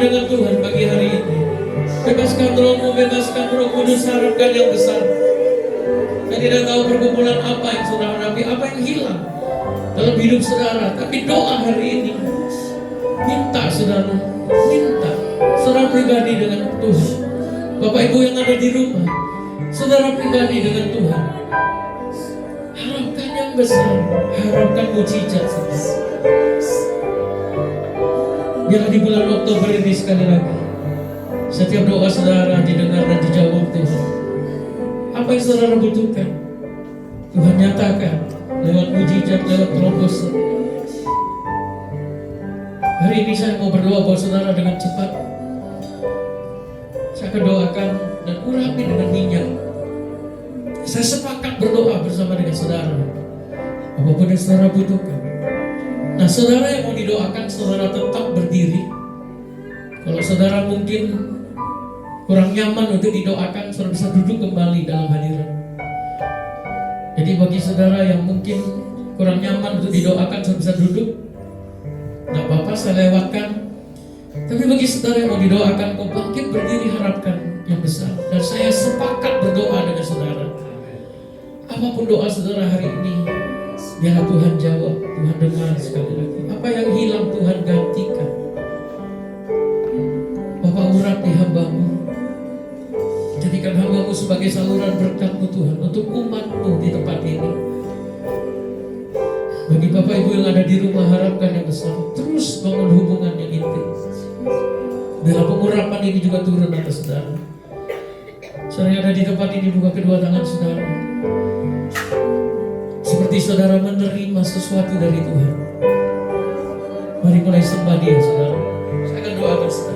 dengan Tuhan pagi hari ini. Bebaskan rohmu, bebaskan Roh Kudus, harapkan yang besar. Saya tidak tahu pergumulan apa yang saudara hadapi, apa yang hilang dalam hidup saudara. Tapi doa hari ini, minta saudara, minta saudara pribadi dengan Tuhan. Bapak Ibu yang ada di rumah, saudara pribadi dengan Tuhan. Harapkan yang besar, harapkan mujizat saudara. Biarlah di bulan Oktober ini sekali lagi, setiap doa saudara didengar dan dijawab Tuhan. Apa yang saudara butuhkan, Tuhan nyatakan lewat mujizat, lewat terobosan. Hari ini saya mau berdoa buat saudara dengan cepat. Saya akan doakan dan urapi dengan minyak. Saya sepakat berdoa bersama dengan saudara. Apapun yang saudara butuhkan. Nah, saudara yang mau didoakan, saudara tetap berdiri. Kalau saudara mungkin kurang nyaman untuk didoakan, saudara bisa duduk kembali dalam hadirat. Jadi bagi saudara yang mungkin kurang nyaman untuk didoakan, saudara bisa duduk. Tidak apa-apa, saya lewatkan. Tapi bagi saudara yang mau didoakan, kau bangkit berdiri, harapkan yang besar. Dan saya sepakat berdoa dengan saudara. Apapun doa saudara hari ini, biarlah Tuhan jawab, Tuhan dengar sekali lagi. Apa yang hilang Tuhan gantikan. Bapak urapi hamba-Mu. Jadikan hamba-Mu sebagai saluran berkat-Mu Tuhan untuk umat-Mu di tempat ini. Bagi Bapak Ibu yang ada di rumah, harapkan yang besar. Terus bangun hubungan yang intim. Biarlah pengurapan ini juga turun atas saudara. Saudara yang ada di tempat ini, buka kedua tangan saudara. Seperti saudara menerima sesuatu dari Tuhan. Mari mulai sembah Dia saudara. Saya akan doakan saudara.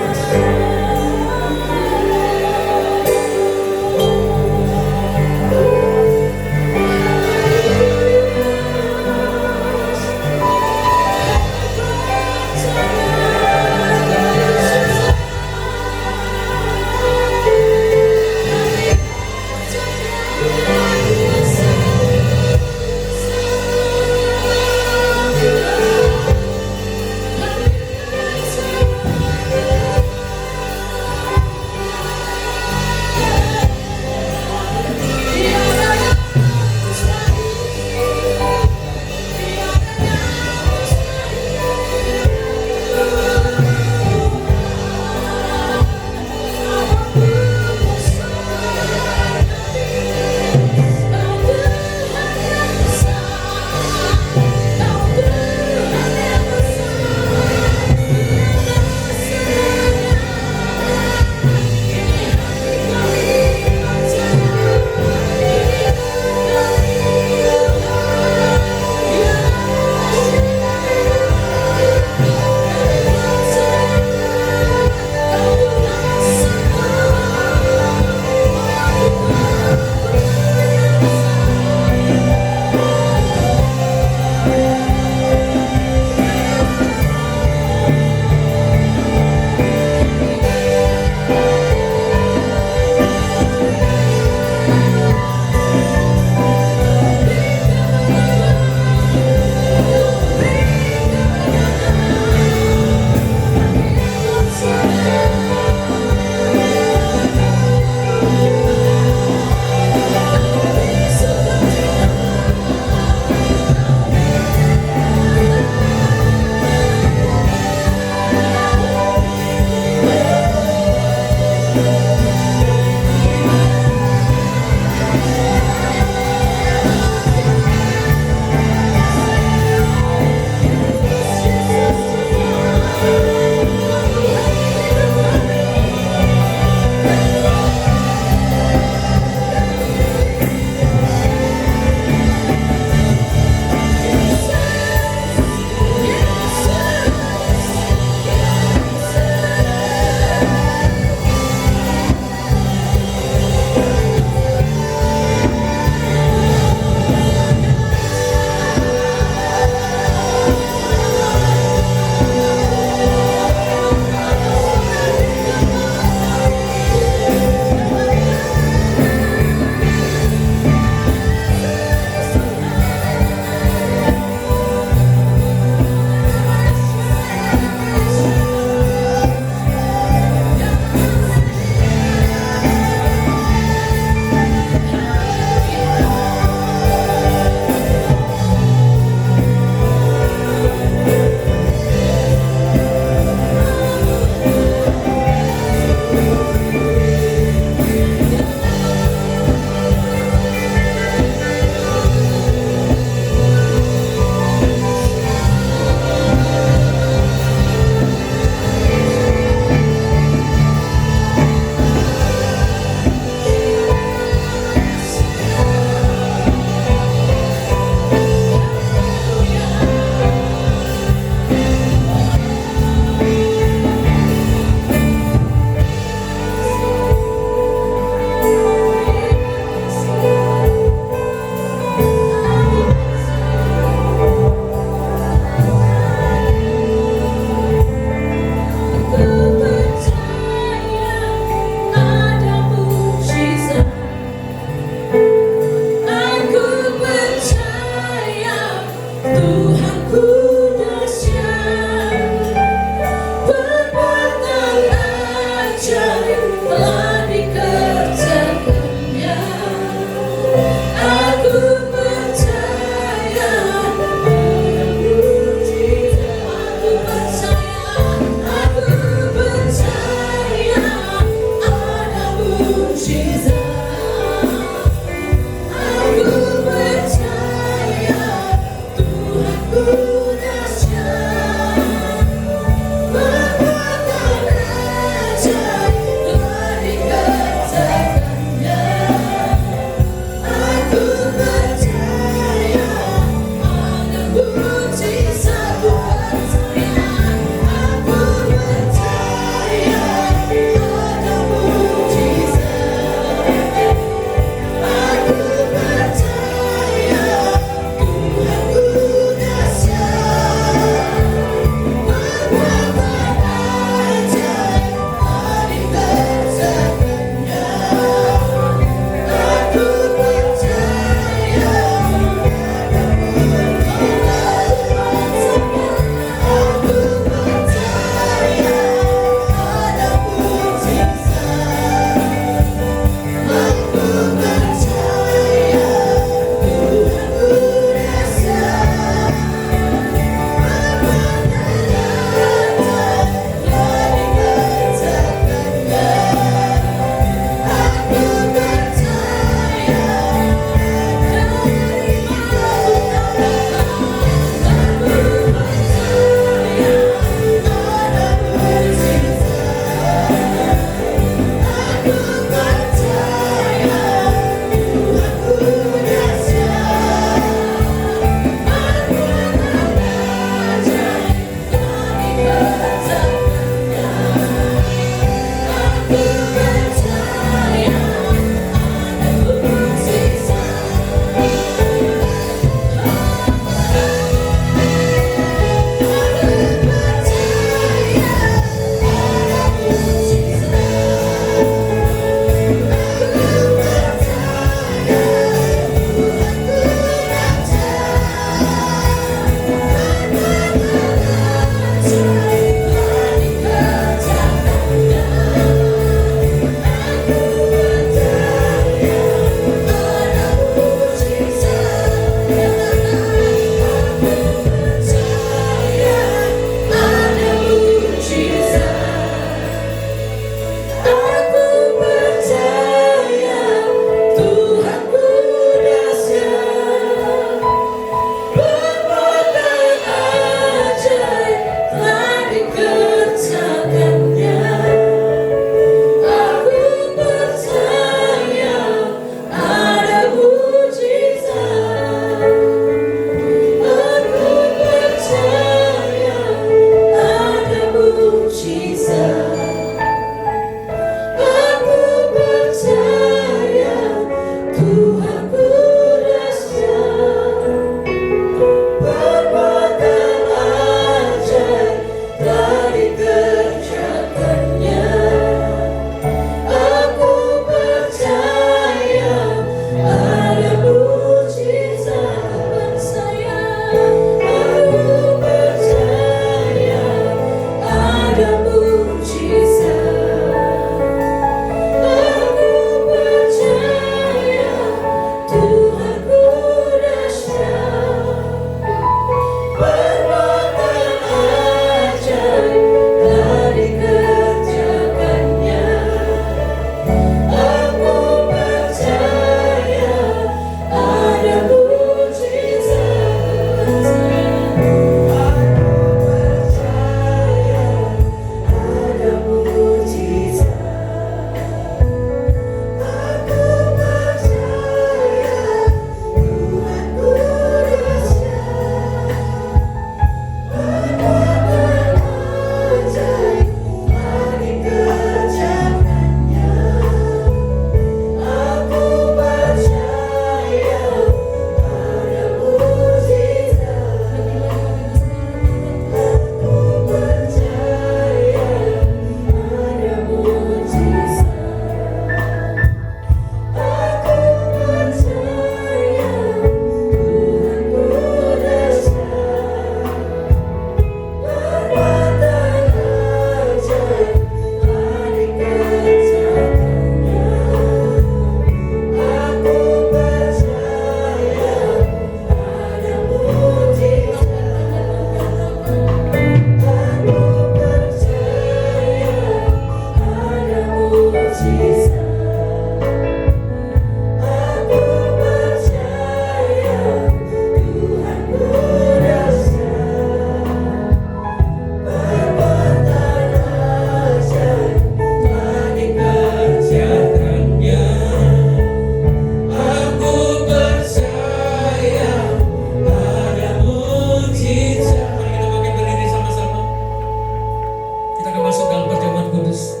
masuk dalam perjamuan kudus.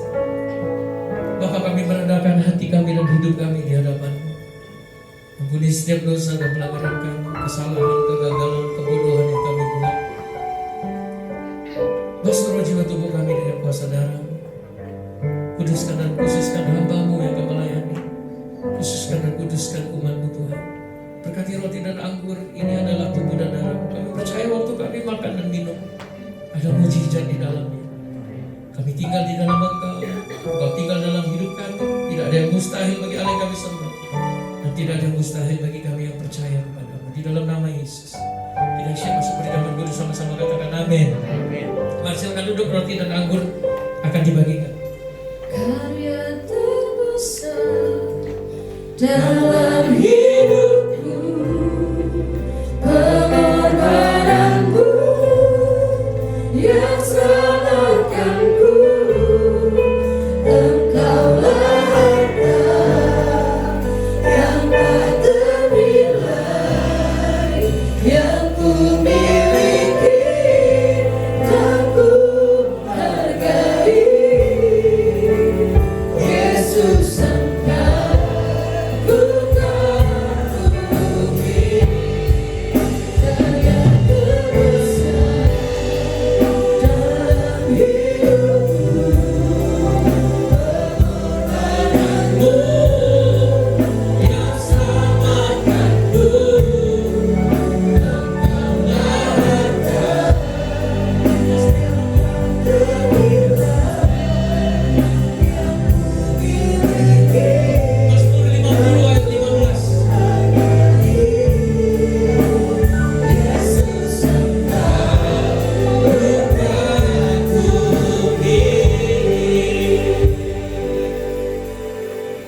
Bapa, kami merendahkan hati kami dan hidup kami di hadapan-Mu. Ampuni setiap dosa dan pelanggaran kami, kesalahan, kegagalan, kebodohan yang kami buat. Basuh roh jiwa tubuh kami dengan kuasa darah. Kuduskan dan khususkan hamba-Mu yang Kau melayani. Khususkan dan kuduskan umat-Mu Tuhan. Berkati roti dan anggur, ini adalah tubuh dan darah. Kami percaya waktu kami makan dan minum, ada mujizat di dalamnya. Kami tinggal di dalam Engkau, Engkau tinggal dalam hidup kami. Tidak ada yang mustahil bagi Allah yang kami sembah, dan tidak ada yang mustahil bagi kami yang percaya kepada-Mu. Di dalam nama Yesus kita siap masuk perjamuan kudus, sama-sama katakan amin. Mari silakan duduk, roti dan anggur akan dibagikan. Karya terbesar dalam hidupku, pengorbananmu yang selamatkanku. Engkaulah harta yang tak ternilai, yang ku miliki dan ku hargai. Yesus Engkau ku kagumi, karya terbesar dalam hidupku, pengorbananmu yang selamatkanku. Engkaulah harta yang tak ternilai, yang ku miliki. Mazmur 50 ayat 15. Yesus Engkau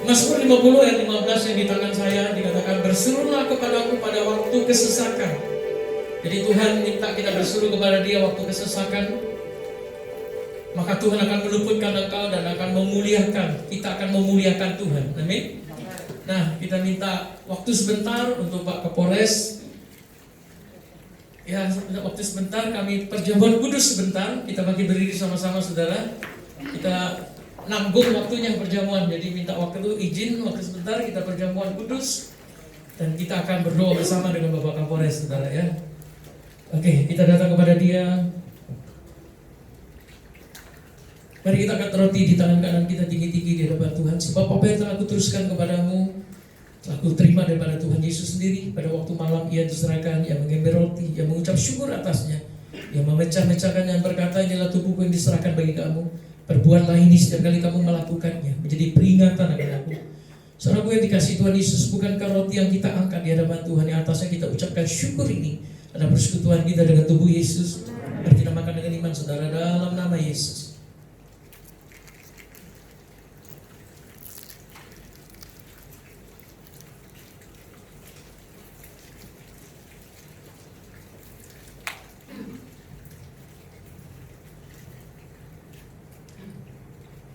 Mazmur 50 ayat 15 yang di tangan saya dikatakan, berserulah kepadaku pada waktu kesesakan. Jadi Tuhan minta kita berseru kepada Dia waktu kesesakan, maka Tuhan akan meluputkan engkau dan akan memuliakan. Kita akan memuliakan Tuhan. Amin. Nah, kita minta waktu sebentar untuk Pak Kapolres. Ya, waktu sebentar kami perjamuan kudus sebentar. Kita bagi berdiri sama-sama, saudara. Kita nanggung waktunya perjamuan. Jadi minta waktu izin waktu sebentar kita perjamuan kudus, dan kita akan berdoa bersama dengan Bapak Kapolres, saudara ya. Oke, kita datang kepada Dia. Mari kita angkat roti di tangan kanan kita tinggi-tinggi di hadapan Tuhan. Sebab apa yang telah kuteruskan kepadamu telah kuterima daripada Tuhan Yesus sendiri. Pada waktu malam Ia diserahkan, Ia mengambil roti, Ia mengucap syukur atasnya, Ia memecah-mecahkan dan berkata, inilah tubuhku yang diserahkan bagi kamu. Perbuatlah ini setiap kali kamu melakukannya, menjadi peringatan akan aku. Saudaraku yang dikasihi Tuhan Yesus, bukankah roti yang kita angkat di hadapan Tuhan yang atasnya kita ucapkan syukur ini adalah persekutuan kita dengan tubuh Yesus? Mari kita makan dengan iman, saudara, dalam nama Yesus.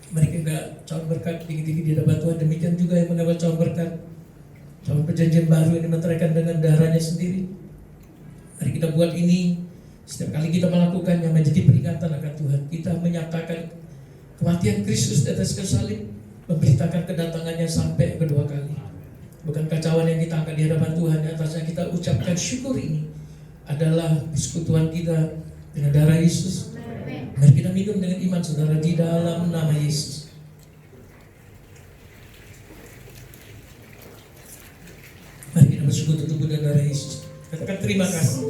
Mari kita cawan berkat tinggi-tinggi di hadapan Tuhan. Demikian juga yang mendapat cawan berkat, cawan perjanjian baru yang dimeteraikan dengan darahnya sendiri. Mari kita buat ini setiap kali kita melakukannya, menjadi peringatan akan Tuhan. Kita menyatakan kematian Kristus di atas kayu salib, memberitakan kedatangannya sampai kedua kali. Bukankah cawan yang kita angkat di hadapan Tuhan, di atasnya kita ucapkan syukur ini adalah persekutuan kita dengan darah Yesus. Mari kita minum dengan iman, saudara, di dalam nama Yesus. Mari kita bersekutu tubuh dan darah Yesus. Katakan terima kasih.